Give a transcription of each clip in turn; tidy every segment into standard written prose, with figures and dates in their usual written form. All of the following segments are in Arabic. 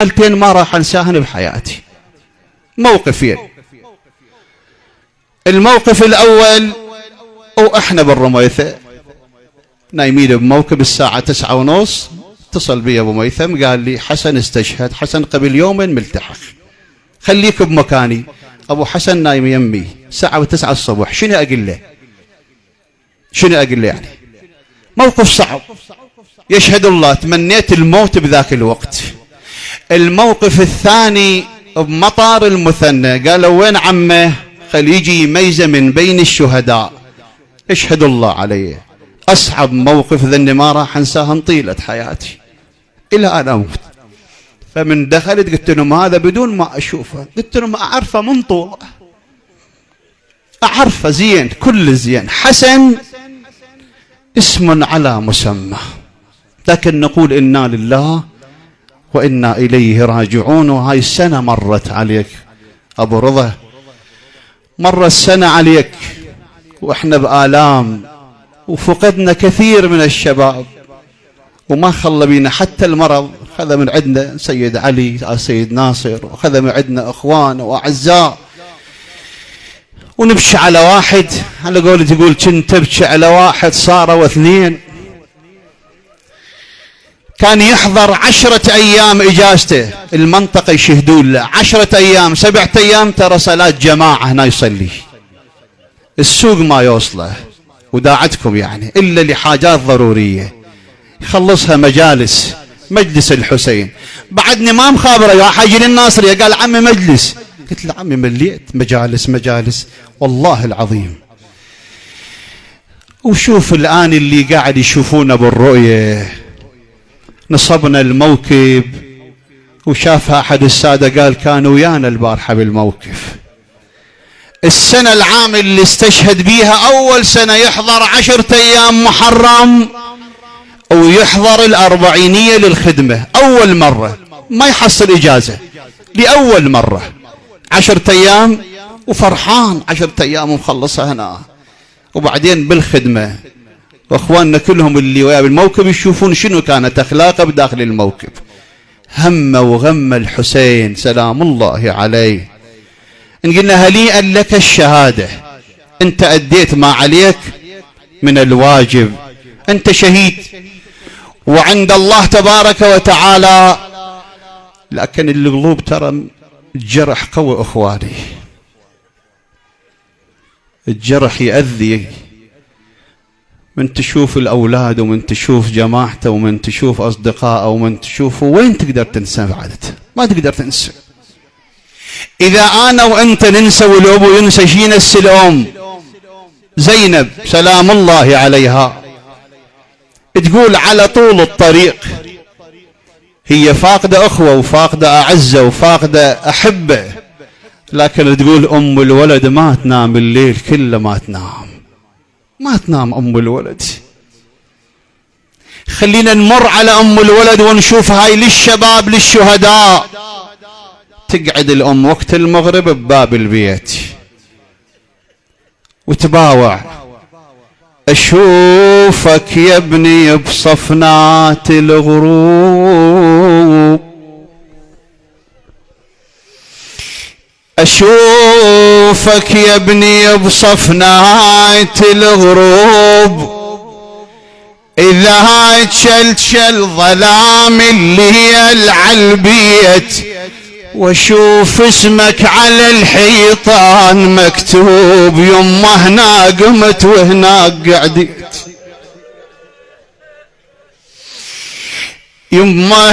حالتين ما راح انساهن بحياتي، موقفين. الموقف الاول واحنا بالرميثة نايمين بموكب الساعة 9:30، اتصل بي ابو ميثم قال لي حسن استشهد، حسن قبل يومين ملتحق، خليك بمكاني. ابو حسن نايم يمي الساعة 9 الصبح، شنو اقول له؟ شنو اقول له يعني؟ موقف صعب، يشهد الله تمنيت الموت بذاك الوقت. الموقف الثاني بمطار المثنى، قالوا وين عمه؟ خل يجي يميزه من بين الشهداء. يشهد الله علي أصعب موقف ذني ما راح أنساه طيلة حياتي إلى أن أموت. فمن دخلت قلت لهم هذا بدون ما أشوفه، قلت لهم أعرفه من طول، أعرفه زين كل زين، حسن اسم على مسمى، لكن نقول إنا لله وإنا إليه راجعون. وهاي السنة مرت عليك أبو رضا، مر السنة عليك وإحنا بآلام، وفقدنا كثير من الشباب وما خلى بينا حتى المرض. خذ من عندنا سيد علي، سيد ناصر، وخذ من عندنا أخوان وأعزاء، ونبكي على واحد، على قولة تقول كنت تبكي على واحد صاروا 2. كان يحضر 10 أيام إجازته، المنطقة يشهدون له 10 أيام 7 أيام، ترى صلاة جماعة هنا يصلي، السوق ما يوصله وداعتكم يعني إلا لحاجات ضرورية يخلصها مجالس، مجلس الحسين. بعدني ما مخابره يا حاجي للناصرية، قال عمي مجلس، قلت له عمي مليت مجالس والله العظيم. وشوف الآن اللي قاعد يشوفونا بالرؤية، نصبنا الموكب وشافها أحد السادة قال كانوا ويانا البارحة بالموقف. السنة العام اللي استشهد بيها أول سنة يحضر 10 أيام محرم ويحضر الأربعينية للخدمة، أول مرة ما يحصل إجازة لأول مرة 10 أيام، وفرحان 10 أيام ومخلصها هنا، وبعدين بالخدمة. واخواننا كلهم اللي وياه بالموكب يشوفون شنو كانت اخلاقه بداخل الموكب. هم وغم الحسين سلام الله عليه. ان قلنا هنيئا لك الشهاده، انت اديت ما عليك من الواجب، انت شهيد وعند الله تبارك وتعالى. لكن القلوب ترى الجرح قوي اخواني، الجرح يأذي، من تشوف الأولاد ومن تشوف جماعته ومن تشوف أصدقائه ومن تشوفه، وين تقدر تنسى بعد؟ ما تقدر تنسى. إذا أنا وأنت ننسى والأبو ينسى، شي ينسى الأم زينب سلام الله عليها، تقول على طول الطريق هي فاقدة أخوة وفاقدة أعزة وفاقدة أحبة، لكن تقول أم الولد ما تنام الليل كله، ما تنام أم الولد. خلينا نمر على أم الولد ونشوف هاي للشباب للشهداء. تقعد الأم وقت المغرب بباب البيت وتباوع، أشوفك يا ابني بصفنات الغروب، أشوفك يا ابني بصفنات الغروب، إذا تشل ظلام الليل عالبيت، واشوف اسمك على الحيطان مكتوب، يمه هنا قمت وهناك قعدت، يمه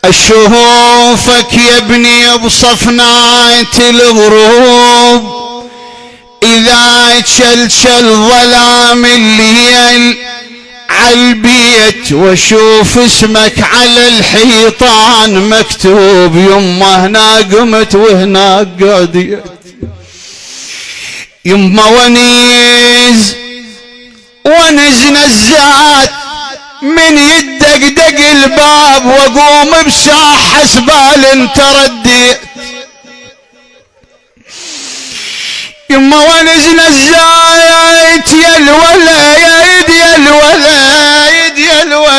أشوفك يا ابني بصفنات الغروب، إذا تشل ظلام الليل عالبيت، واشوف اسمك على الحيطان مكتوب، يمه هنا قمت وهناك قعدت، يمه ونز نزات من يدق الباب، واقوم بساحة سبال ترديت، يما ونز نزات يا الولد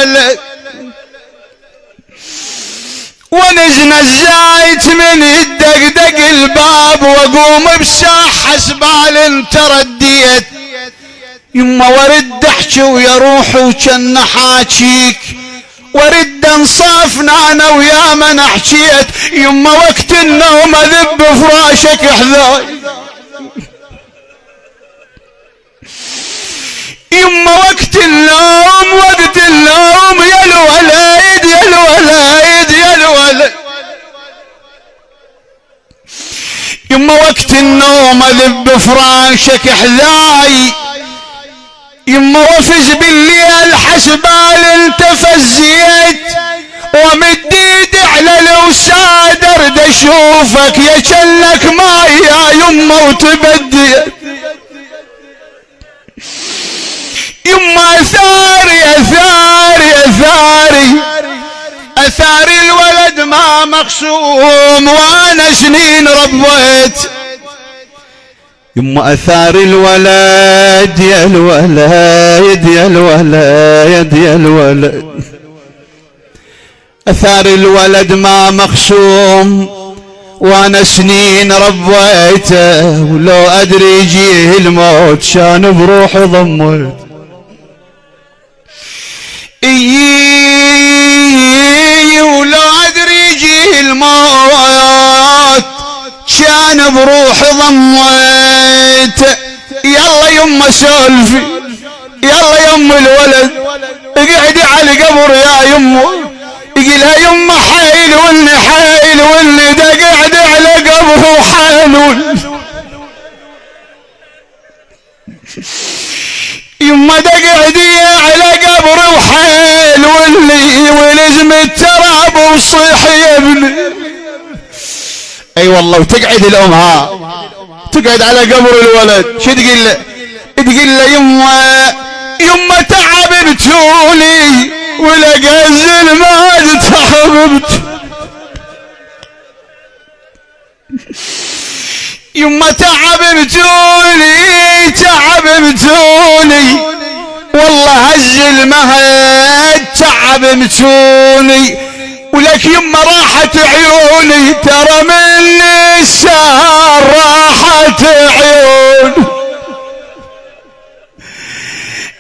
الولد. ونزنا الزايت من يدقدق الباب واقوم بساح حسبال ترديت. يما ورد احكي ويا روحي وجن حاجيك، ورد انصافنا انا ويا من حكيت. يما وقت النوم اذب فراشك حذاي، يما وقت النوم وقت النوم يا الولد يا الولد يا الولد. يما وقت النوم اذب فراشك حذاي. يما وفز بالليل حسبال انت فزيت، ومد ايدي على الوساد ارد اشوفك يا جنك ماي يا يما وتبديت. يما اثاري اثاري اثاري اثاري الولد ما مقسوم وانا سنين ربيت. يما اثار الولد يا الولد يا الولد يا الولد. اثار الولد ما مقسوم وانا سنين ربيته، ولو ادري يجيه الموت شان بروحي ضميت. ولو ادري يجيه الموت كان بروحي ضميت. يلا يما سولفي، يلا يما الولد اقعدي على قبر يا يما. يقولها يما حيل واللي حيل واللي دا قاعد على قبره حيل. يما دا قاعدي على قبره وحيل واللي ولزم التراب وصيح يا ابني. اي والله. وتقعد الام ها تقعد على قبر الولد شو تقول له؟ تقول له يما تعبتوني ولا قزل ما تعبت. يما تعبتوني تعبتوني والله هز المهد تعبتوني، ولك يما راحت عيوني ترى من السهر راحت عيوني.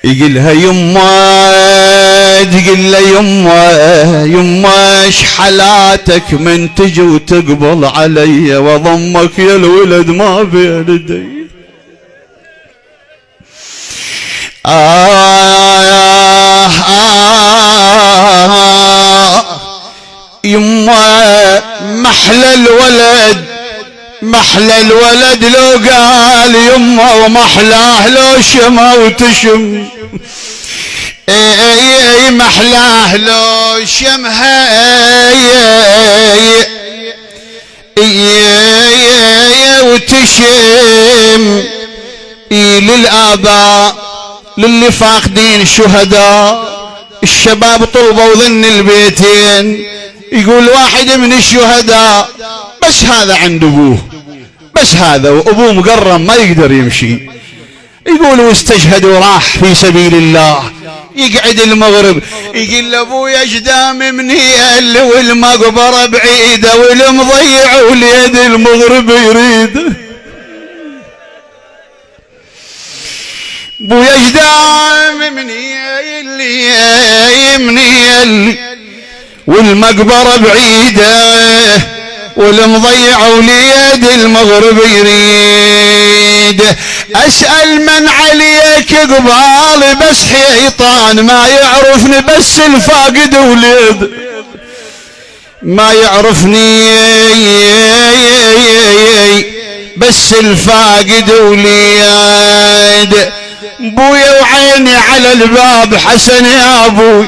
يقلها يما تقل له يما ايش حالاتك من تجي وتقبل علي وضمك يا الولد ما بين يدي. يما محلى الولد محلى الولد لو قال يما ومحلاه لو شمه وتشم. اي محلاه لو شمها وتشم. للآباء للي فاقدين شهداء الشباب طلبوا ذن البيتين. يقول واحد من الشهداء بس هذا عند ابوه، بس هذا وابوه مقرم ما يقدر يمشي. يقول واستشهد وراح في سبيل الله. يقعد المغرب يقول لابويا ايش دام مني والمقبره بعيده والمضيع وليد المغرب يريد. ابويا ايش دام مني اللي والمقبره بعيده والمضيع وليد المغرب يريد. اسأل من عليك قبالي بس حيطان ما يعرفني بس الفاقد وليد ما يعرفني بس الفاقد وليد. بويا وعيني على الباب حسن يا ابوي،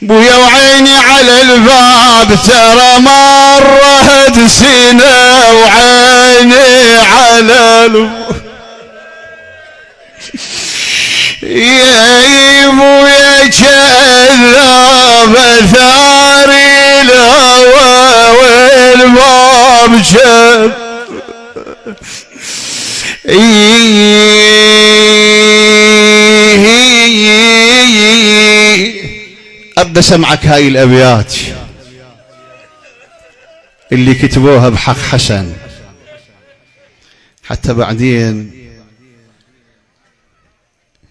بويا وعيني على الباب ترى مرت سنة وعيني على الباب. يا بويا كذاب ثاري الهوى والباب شاب. لسمعك هاي الأبيات اللي كتبوها بحق حسن، حتى بعدين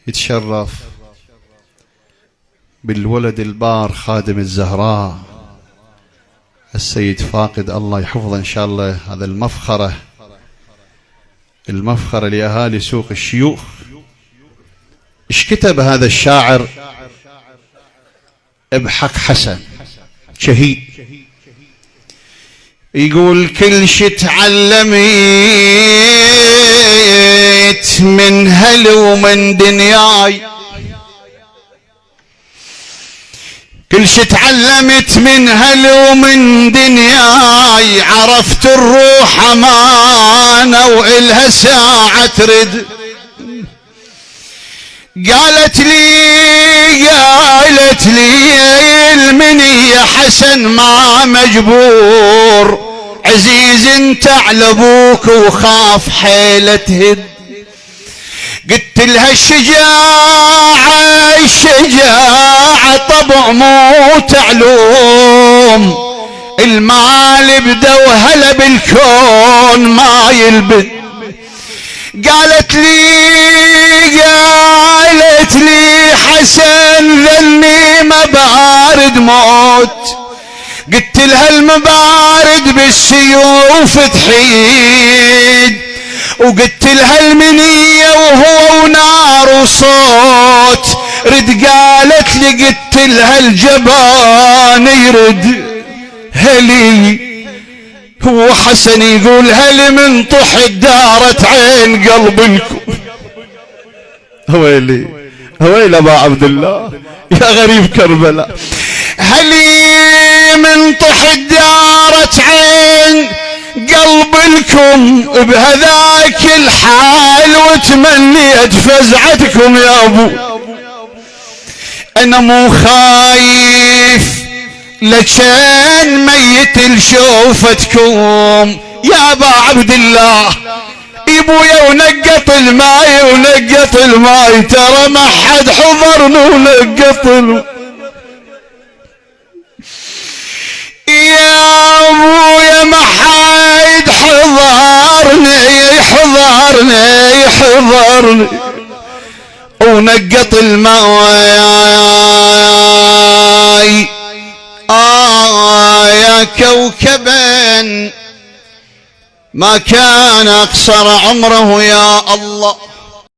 يتشرف بالولد البار خادم الزهراء السيد فاقد، الله يحفظه إن شاء الله. هذا المفخرة لأهالي سوق الشيوخ. إيش كتب هذا الشاعر بحق حسن شهيد؟ يقول كل شي تعلميت من هل ومن دنياي، كل شي تعلمت من هل ومن دنياي، عرفت الروح امانه وإلها ساعه ترد. قالت لي المني حسن ما مجبور، عزيز انت على ابوك وخاف حيله تهد. قلت لها الشجاعة طبع مو تعلوم، المال بدا وهلا بالكون ما يلبد. قالت لي حسن ذني مبارد موت. قلت لها المبارد بالسيوف تحيد، وقلت لها المنية وهو ونار وصوت رد. قالت لي قلت لها الجبان يرد. هلي هو حسن يقول هل من طحت دارت عين قلب لكم. هويلي ابا عبد الله يا غريب كربلاء، هلي من طحت دارت عين قلب لكم بهذاك الحال، وتمنيت فزعتكم يا ابو. انا مو خايف لكان ميت لشوفتكم يا ابا عبد الله. ابويا ونقط الماي ترى ما حد حضرنا ونقط يا ابويا ما حد حضرني ونقط الماي. يا كوكبا ما كان اقصر عمره يا الله.